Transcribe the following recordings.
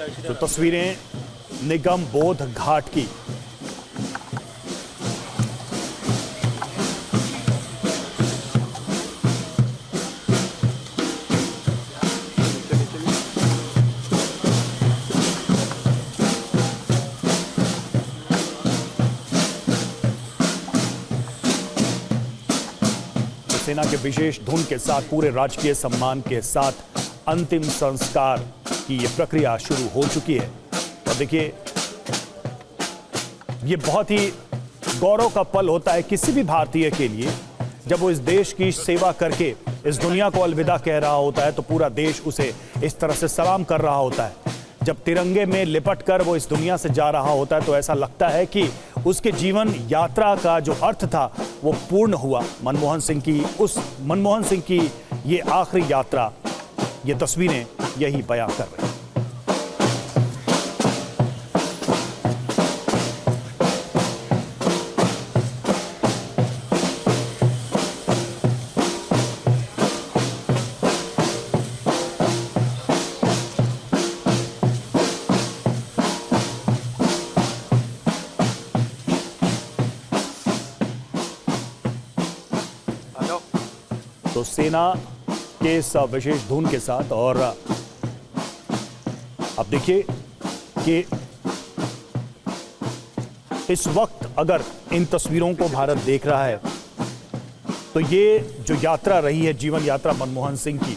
तो तस्वीरें निगम बोध घाट की। सेना के विशेष धुन के साथ पूरे राजकीय सम्मान के साथ अंतिम संस्कार की यह प्रक्रिया शुरू हो चुकी है। और देखिए, यह बहुत ही गौरव का पल होता है किसी भी भारतीय के लिए जब वो इस देश की सेवा करके इस दुनिया को अलविदा कह रहा होता है, तो पूरा देश उसे इस तरह से सलाम कर रहा होता है। जब तिरंगे में लिपट कर वो इस दुनिया से जा रहा होता है तो ऐसा लगता है कि उसके जीवन यात्रा का जो अर्थ था वो पूर्ण हुआ। मनमोहन सिंह की ये आखिरी यात्रा, ये तस्वीरें यही बयां कर रही हैं। तो सेना के इस विशेष धुन के साथ, और अब देखिए कि इस वक्त अगर इन तस्वीरों को भारत देख रहा है तो ये जो यात्रा रही है, जीवन यात्रा मनमोहन सिंह की,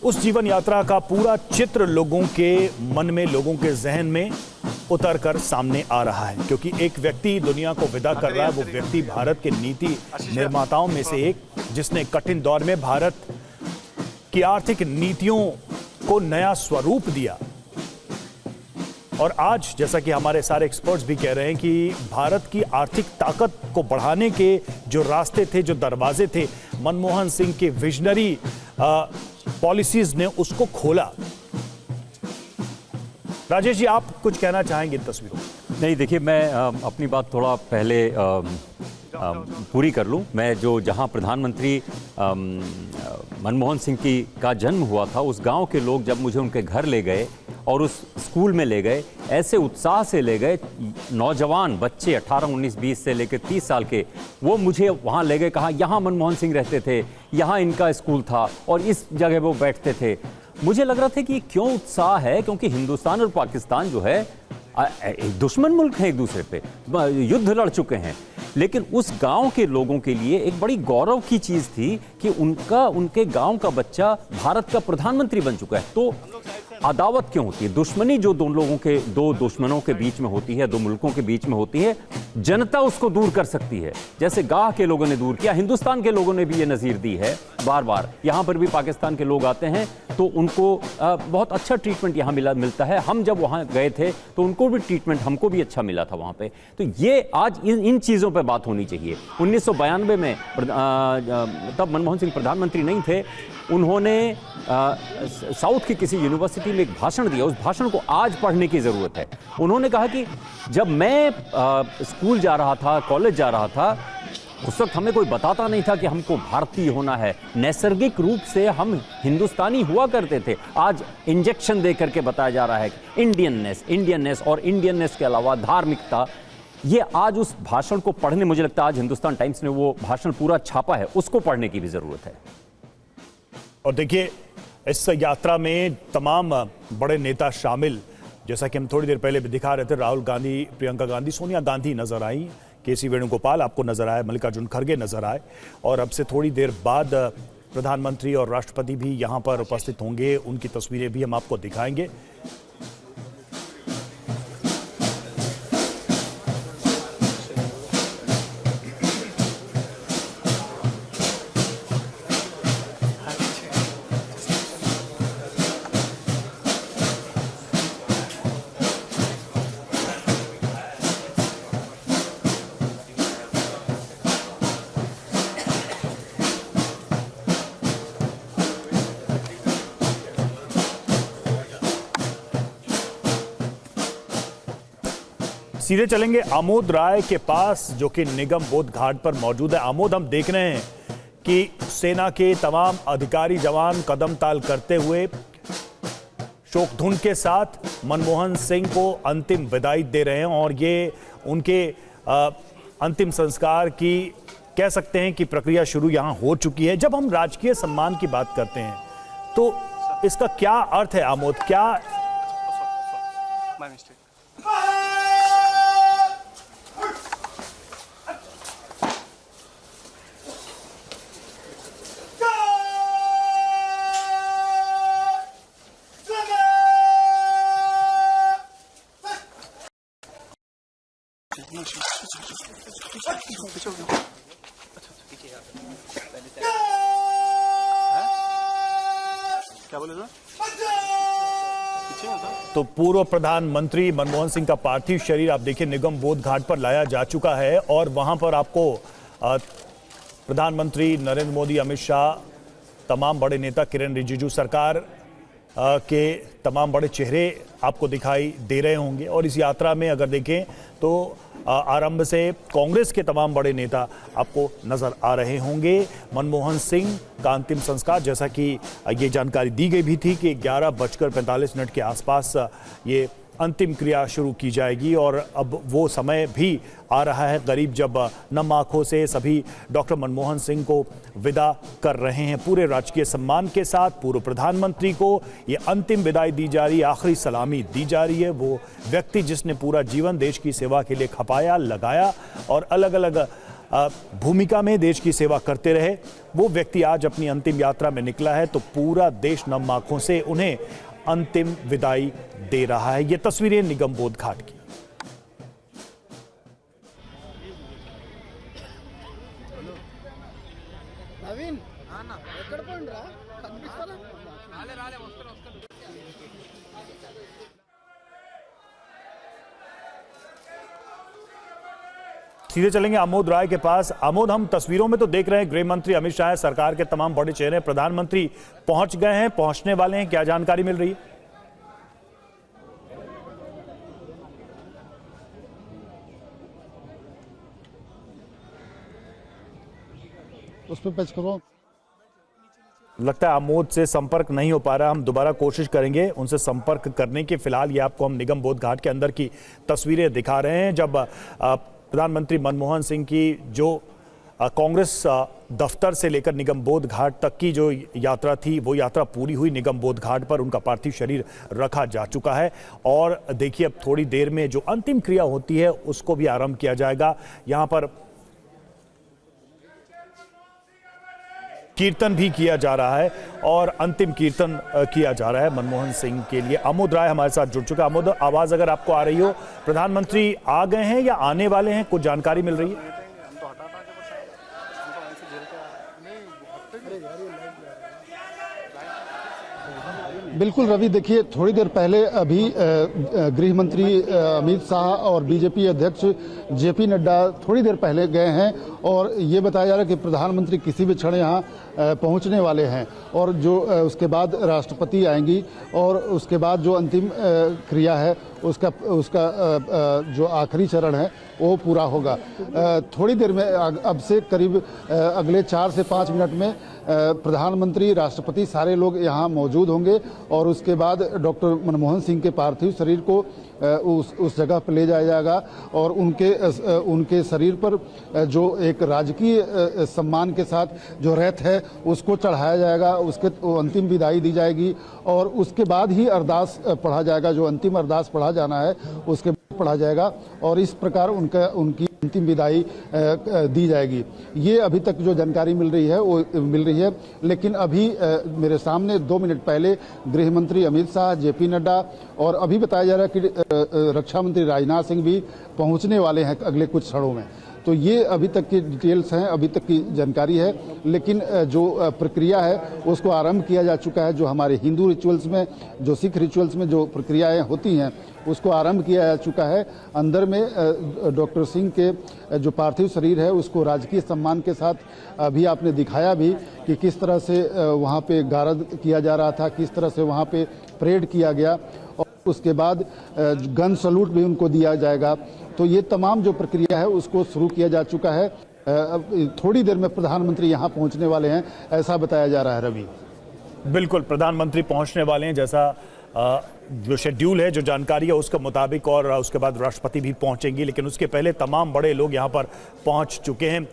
उस जीवन यात्रा का पूरा चित्र लोगों के मन में, लोगों के जहन में उतर कर सामने आ रहा है। क्योंकि एक व्यक्ति दुनिया को विदा कर रहा है, वो व्यक्ति भारत के नीति निर्माताओं में से एक, जिसने कठिन दौर में भारत की आर्थिक नीतियों को नया स्वरूप दिया। और आज जैसा कि हमारे सारे एक्सपर्ट्स भी कह रहे हैं कि भारत की आर्थिक ताकत को बढ़ाने के जो रास्ते थे, जो दरवाजे थे, मनमोहन सिंह के विजनरी पॉलिसीज ने उसको खोला। राजेश जी, आप कुछ कहना चाहेंगे इन तस्वीरों? नहीं, देखिए, मैं अपनी बात थोड़ा पहले पूरी कर लूं। मैं जहां प्रधानमंत्री मनमोहन सिंह का जन्म हुआ था, उस गांव के लोग जब मुझे उनके घर ले गए और उस स्कूल में ले गए, ऐसे उत्साह से ले गए, नौजवान बच्चे 18, 19, 20 से लेकर 30 साल के, वो मुझे वहाँ ले गए, कहा यहाँ मनमोहन सिंह रहते थे, यहाँ इनका स्कूल था और इस जगह वो बैठते थे। मुझे लग रहा था कि क्यों उत्साह है, क्योंकि हिंदुस्तान और पाकिस्तान जो है दुश्मन मुल्क हैं, एक दूसरे पे युद्ध लड़ चुके हैं। लेकिन उस गांव के लोगों के लिए एक बड़ी गौरव की चीज़ थी कि उनके गांव का बच्चा भारत का प्रधानमंत्री बन चुका है। तो अदावत क्यों होती है? दुश्मनी जो दो दुश्मनों के बीच में होती है, दो मुल्कों के बीच में होती है, जनता उसको दूर कर सकती है। जैसे गाह के लोगों ने दूर किया, हिंदुस्तान के लोगों ने भी ये नज़ीर दी है बार बार। यहाँ पर भी पाकिस्तान के लोग आते हैं तो उनको बहुत अच्छा ट्रीटमेंट यहाँ मिलता है। हम जब वहाँ गए थे तो उनको भी ट्रीटमेंट, हमको भी अच्छा मिला था वहाँ पे। तो ये आज इन चीज़ों पे बात होनी चाहिए। 1992 में तब मनमोहन सिंह प्रधानमंत्री नहीं थे, उन्होंने साउथ की किसी यूनिवर्सिटी में एक भाषण दिया। उस भाषण को आज पढ़ने की ज़रूरत है। उन्होंने कहा कि जब मैं स्कूल जा रहा था, कॉलेज जा रहा था, उस वक्त हमें कोई बताता नहीं था कि हमको भारतीय होना है। नैसर्गिक रूप से हम हिंदुस्तानी हुआ करते थे। आज इंजेक्शन दे करके बताया जा रहा है कि इंडियननेस और इंडियननेस के अलावा धार्मिकता, ये आज उस भाषण को पढ़ने, मुझे लगता है आज हिंदुस्तान टाइम्स ने वो भाषण पूरा छापा है, उसको पढ़ने की भी ज़रूरत है। और देखिए, इस यात्रा में तमाम बड़े नेता शामिल, जैसा कि हम थोड़ी देर पहले भी दिखा रहे थे, राहुल गांधी, प्रियंका गांधी, सोनिया गांधी नजर आई, केसी वेणुगोपाल आपको नजर आए, मल्लिकार्जुन खड़गे नजर आए, और अब से थोड़ी देर बाद प्रधानमंत्री और राष्ट्रपति भी यहां पर उपस्थित होंगे। उनकी तस्वीरें भी हम आपको दिखाएंगे। सीधे चलेंगे आमोद राय के पास, जो कि निगम बोध घाट पर मौजूद है। आमोद, हम देख रहे हैं कि सेना के तमाम अधिकारी जवान कदम ताल करते हुए शोक धुन के साथ मनमोहन सिंह को अंतिम विदाई दे रहे हैं और ये उनके अंतिम संस्कार की कह सकते हैं कि प्रक्रिया शुरू यहां हो चुकी है। जब हम राजकीय सम्मान की बात करते हैं तो इसका क्या अर्थ है आमोद? क्या क्या बोले सर? तो पूर्व प्रधानमंत्री मनमोहन सिंह का पार्थिव शरीर आप देखिए निगम बोध घाट पर लाया जा चुका है और वहां पर आपको प्रधानमंत्री नरेंद्र मोदी, अमित शाह, तमाम बड़े नेता, किरण रिजिजू, सरकार के तमाम बड़े चेहरे आपको दिखाई दे रहे होंगे। और इस यात्रा में अगर देखें तो आरंभ से कांग्रेस के तमाम बड़े नेता आपको नजर आ रहे होंगे। मनमोहन सिंह का अंतिम संस्कार, जैसा कि ये जानकारी दी गई भी थी कि 11:45 के आसपास ये अंतिम क्रिया शुरू की जाएगी और अब वो समय भी आ रहा है करीब जब नम आंखों से सभी डॉक्टर मनमोहन सिंह को विदा कर रहे हैं। पूरे राजकीय सम्मान के साथ पूर्व प्रधानमंत्री को ये अंतिम विदाई दी जा रही है, आखिरी सलामी दी जा रही है। वो व्यक्ति जिसने पूरा जीवन देश की सेवा के लिए खपाया, लगाया और अलग अलग भूमिका में देश की सेवा करते रहे, वो व्यक्ति आज अपनी अंतिम यात्रा में निकला है तो पूरा देश नम आंखों से उन्हें अंतिम विदाई दे रहा है। ये तस्वीरें निगम बोध घाट की। सीधे चलेंगे आमोद राय के पास। आमोद, हम तस्वीरों में तो देख रहे हैं गृह मंत्री अमित शाह, सरकार के तमाम बड़े चेहरे, प्रधानमंत्री पहुंच गए हैं, पहुंचने वाले हैं, क्या जानकारी मिल रही है? उस पर पैच करो। लगता है आमोद से संपर्क नहीं हो पा रहा, हम दोबारा कोशिश करेंगे उनसे संपर्क करने की। फिलहाल ये आपको हम निगम बोध घाट के अंदर की तस्वीरें दिखा रहे हैं जब प्रधानमंत्री मनमोहन सिंह की जो कांग्रेस दफ्तर से लेकर निगम बोध घाट तक की जो यात्रा थी वो यात्रा पूरी हुई। निगम बोध घाट पर उनका पार्थिव शरीर रखा जा चुका है और देखिए अब थोड़ी देर में जो अंतिम क्रिया होती है उसको भी आरंभ किया जाएगा। यहाँ पर कीर्तन भी किया जा रहा है और अंतिम कीर्तन किया जा रहा है मनमोहन सिंह के लिए। आमोद राय हमारे साथ जुड़ चुका है। आमोद, आवाज अगर आपको आ रही हो, प्रधानमंत्री आ गए हैं या आने वाले हैं, कुछ जानकारी मिल रही है? बिल्कुल रवि, देखिए थोड़ी देर पहले अभी गृह मंत्री अमित शाह और बीजेपी अध्यक्ष जेपी नड्डा थोड़ी देर पहले गए हैं और ये बताया जा रहा है कि प्रधानमंत्री किसी भी क्षण यहाँ पहुँचने वाले हैं और जो उसके बाद राष्ट्रपति आएंगी और उसके बाद जो अंतिम क्रिया है उसका जो आखिरी चरण है वो पूरा होगा। थोड़ी देर में अब से करीब अगले 4 से 5 मिनट में प्रधानमंत्री, राष्ट्रपति, सारे लोग यहाँ मौजूद होंगे और उसके बाद डॉक्टर मनमोहन सिंह के पार्थिव शरीर को उस जगह पर ले जाया जाएगा और उनके शरीर पर जो एक राजकीय सम्मान के साथ जो रैत है उसको चढ़ाया जाएगा, उसके अंतिम विदाई दी जाएगी और उसके बाद ही अरदास पढ़ा जाएगा। जो अंतिम अरदास पढ़ा जाना है उसके बाद पढ़ा जाएगा और इस प्रकार उनकी अंतिम विदाई दी जाएगी। ये अभी तक जो जानकारी मिल रही है वो मिल रही है, लेकिन अभी मेरे सामने 2 मिनट पहले गृह मंत्री अमित शाह, जेपी नड्डा और अभी बताया जा रहा है कि रक्षा मंत्री राजनाथ सिंह भी पहुंचने वाले हैं अगले कुछ क्षणों में। तो ये अभी तक की डिटेल्स हैं, अभी तक की जानकारी है, लेकिन जो प्रक्रिया है उसको आरंभ किया जा चुका है। जो हमारे हिंदू रिचुअल्स में, जो सिख रिचुअल्स में जो प्रक्रियाएं होती हैं उसको आरंभ किया जा चुका है। अंदर में डॉक्टर सिंह के जो पार्थिव शरीर है उसको राजकीय सम्मान के साथ अभी आपने दिखाया भी कि किस तरह से वहाँ पे गारद किया जा रहा था, किस तरह से वहाँ पे परेड किया गया और उसके बाद गन सैल्यूट भी उनको दिया जाएगा। तो ये तमाम जो प्रक्रिया है उसको शुरू किया जा चुका है। थोड़ी देर में प्रधानमंत्री यहाँ पहुँचने वाले हैं, ऐसा बताया जा रहा है रवि। बिल्कुल, प्रधानमंत्री पहुंचने वाले हैं, जैसा जो शेड्यूल है, जो जानकारी है उसके मुताबिक, और उसके बाद राष्ट्रपति भी पहुंचेंगी, लेकिन उसके पहले तमाम बड़े लोग यहां पर पहुंच चुके हैं।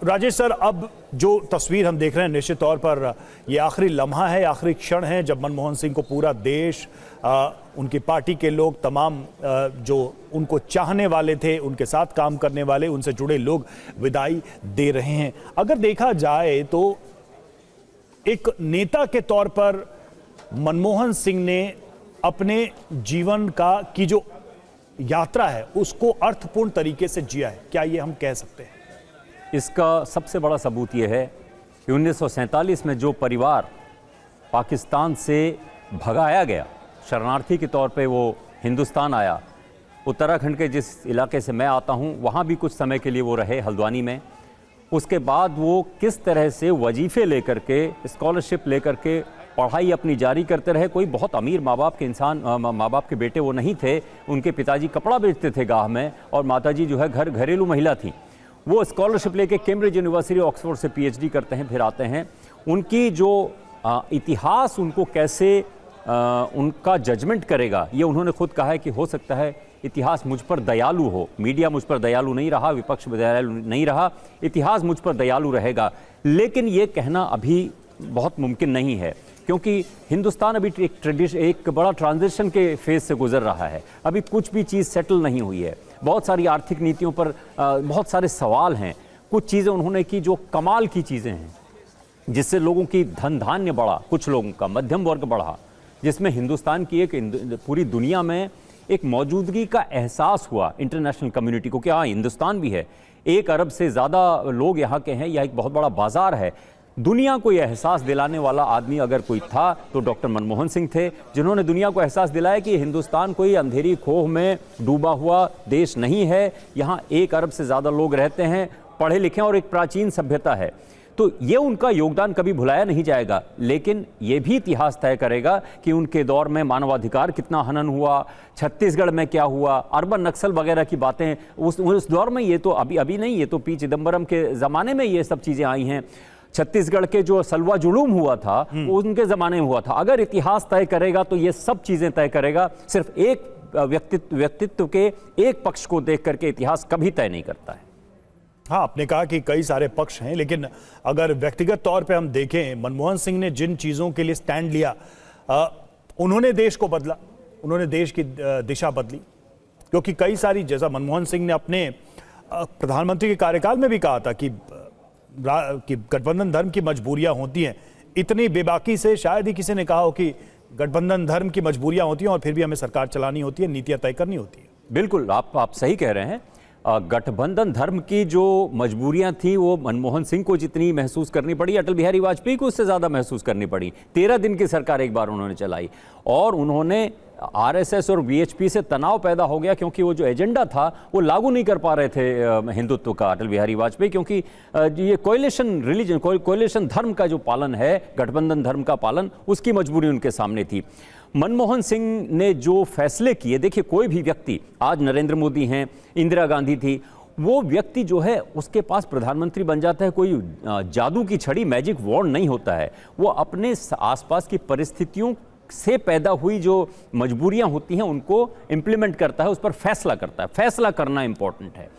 राजेश सर, अब जो तस्वीर हम देख रहे हैं निश्चित तौर पर ये आखिरी लम्हा है, आखिरी क्षण है जब मनमोहन सिंह को पूरा देश, उनकी पार्टी के लोग, तमाम जो उनको चाहने वाले थे, उनके साथ काम करने वाले, उनसे जुड़े लोग विदाई दे रहे हैं। अगर देखा जाए तो एक नेता के तौर पर मनमोहन सिंह ने अपने जीवन की जो यात्रा है उसको अर्थपूर्ण तरीके से जिया है, क्या ये हम कह सकते हैं? इसका सबसे बड़ा सबूत यह है कि 1947 में जो परिवार पाकिस्तान से भगाया गया, शरणार्थी के तौर पे वो हिंदुस्तान आया, उत्तराखंड के जिस इलाके से मैं आता हूँ वहाँ भी कुछ समय के लिए वो रहे, हल्द्वानी में। उसके बाद वो किस तरह से वजीफ़े लेकर के, स्कॉलरशिप लेकर के पढ़ाई अपनी जारी करते रहे। कोई बहुत अमीर माँ बाप के माँ बाप के बेटे वो नहीं थे। उनके पिताजी कपड़ा बेचते थे गाँव में और माताजी जो है घरेलू महिला थी। वो स्कॉलरशिप लेके कैम्ब्रिज यूनिवर्सिटी ऑक्सफोर्ड से पीएचडी करते हैं, फिर आते हैं। उनकी जो इतिहास उनको कैसे उनका जजमेंट करेगा, ये उन्होंने खुद कहा है कि हो सकता है इतिहास मुझ पर दयालु हो, मीडिया मुझ पर दयालु नहीं रहा, विपक्ष दयालु नहीं रहा, इतिहास मुझ पर दयालु रहेगा। लेकिन ये कहना अभी बहुत मुमकिन नहीं है, क्योंकि हिंदुस्तान अभी एक बड़ा ट्रांजिशन के फेज से गुजर रहा है। अभी कुछ भी चीज़ सेटल नहीं हुई है। बहुत सारी आर्थिक नीतियों पर बहुत सारे सवाल हैं। कुछ चीज़ें उन्होंने की जो कमाल की चीज़ें हैं, जिससे लोगों की धन धान्य बढ़ा, कुछ लोगों का मध्यम वर्ग बढ़ा, जिसमें हिंदुस्तान की पूरी दुनिया में एक मौजूदगी का एहसास हुआ इंटरनेशनल कम्युनिटी को कि हाँ, हिंदुस्तान भी है। 1 अरब से ज़्यादा लोग यहाँ के हैं, यह एक बहुत बड़ा बाज़ार है। दुनिया को यह एहसास दिलाने वाला आदमी अगर कोई था तो डॉक्टर मनमोहन सिंह थे, जिन्होंने दुनिया को एहसास दिलाया कि हिंदुस्तान कोई अंधेरी खोह में डूबा हुआ देश नहीं है। यहाँ 1 अरब से ज़्यादा लोग रहते हैं, पढ़े लिखे, और एक प्राचीन सभ्यता है। तो ये उनका योगदान कभी भुलाया नहीं जाएगा। लेकिन ये भी इतिहास तय करेगा कि उनके दौर में मानवाधिकार कितना हनन हुआ, छत्तीसगढ़ में क्या हुआ, अर्बन नक्सल वगैरह की बातें उस दौर में, ये तो अभी नहीं, ये तो पी चिदम्बरम के ज़माने में ये सब चीज़ें आई हैं। छत्तीसगढ़ के जो सलवा जुलूम हुआ था वो उनके ज़माने में हुआ था। अगर इतिहास तय करेगा तो ये सब चीज़ें तय करेगा। सिर्फ एक व्यक्तित्व के एक पक्ष को देख करके इतिहास कभी तय नहीं करता है। हाँ, आपने कहा कि कई सारे पक्ष हैं, लेकिन अगर व्यक्तिगत तौर पे हम देखें, मनमोहन सिंह ने जिन चीज़ों के लिए स्टैंड लिया, उन्होंने देश को बदला, उन्होंने देश की दिशा बदली। क्योंकि कई सारी, जैसा मनमोहन सिंह ने अपने प्रधानमंत्री के कार्यकाल में भी कहा था कि गठबंधन धर्म की मजबूरियां होती हैं। इतनी बेबाकी से शायद ही किसी ने कहा हो कि गठबंधन धर्म की मजबूरियां होती हैं और फिर भी हमें सरकार चलानी होती है, नीतियां तय करनी होती है। बिल्कुल, आप सही कह रहे हैं। गठबंधन धर्म की जो मजबूरियां थी वो मनमोहन सिंह को जितनी महसूस करनी पड़ी, अटल बिहारी वाजपेयी को उससे ज़्यादा महसूस करनी पड़ी। 13 दिन की सरकार एक बार उन्होंने चलाई और उन्होंने आरएसएस और वीएचपी से तनाव पैदा हो गया, क्योंकि वो जो एजेंडा था वो लागू नहीं कर पा रहे थे हिंदुत्व का, अटल बिहारी वाजपेयी। क्योंकि ये कोएलिशन धर्म का जो पालन है, गठबंधन धर्म का पालन, उसकी मजबूरी उनके सामने थी। मनमोहन सिंह ने जो फैसले किए, देखिए कोई भी व्यक्ति, आज नरेंद्र मोदी हैं, इंदिरा गांधी थी, वो व्यक्ति जो है उसके पास प्रधानमंत्री बन जाता है, कोई जादू की छड़ी, मैजिक वॉन्ड नहीं होता है। वो अपने आसपास की परिस्थितियों से पैदा हुई जो मजबूरियां होती हैं उनको इम्प्लीमेंट करता है, उस पर फैसला करता है। फैसला करना इंपॉर्टेंट है।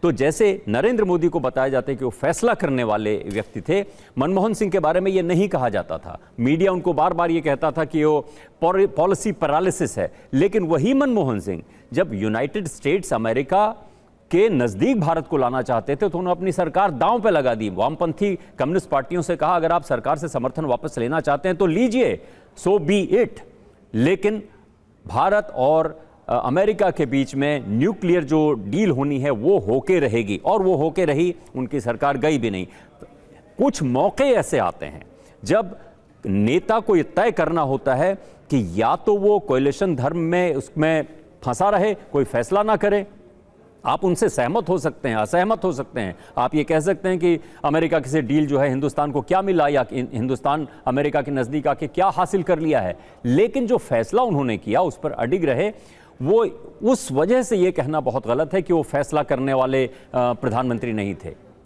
तो जैसे नरेंद्र मोदी को बताया जाता है कि वो फैसला करने वाले व्यक्ति थे, मनमोहन सिंह के बारे में ये नहीं कहा जाता था। मीडिया उनको बार बार ये कहता था कि वो पॉलिसी पैरालिसिस है। लेकिन वही मनमोहन सिंह जब यूनाइटेड स्टेट्स अमेरिका के नज़दीक भारत को लाना चाहते थे तो उन्होंने अपनी सरकार दांव पे लगा दी। वामपंथी कम्युनिस्ट पार्टियों से कहा, अगर आप सरकार से समर्थन वापस लेना चाहते हैं तो लीजिए, सो बी इट। लेकिन भारत और अमेरिका के बीच में न्यूक्लियर जो डील होनी है वो होके रहेगी, और वो होके रही, उनकी सरकार गई भी नहीं। कुछ मौके ऐसे आते हैं जब नेता को ये तय करना होता है कि या तो वो कोएलिशन धर्म में उसमें फंसा रहे, कोई फैसला ना करे। आप उनसे सहमत हो सकते हैं, असहमत हो सकते हैं, आप ये कह सकते हैं कि अमेरिका की से डील जो है हिंदुस्तान को क्या मिला, या हिंदुस्तान अमेरिका के नज़दीक आके क्या हासिल कर लिया है। लेकिन जो फैसला उन्होंने किया उस पर अडिग रहे। वो उस वजह से ये कहना बहुत गलत है कि वो फैसला करने वाले प्रधानमंत्री नहीं थे।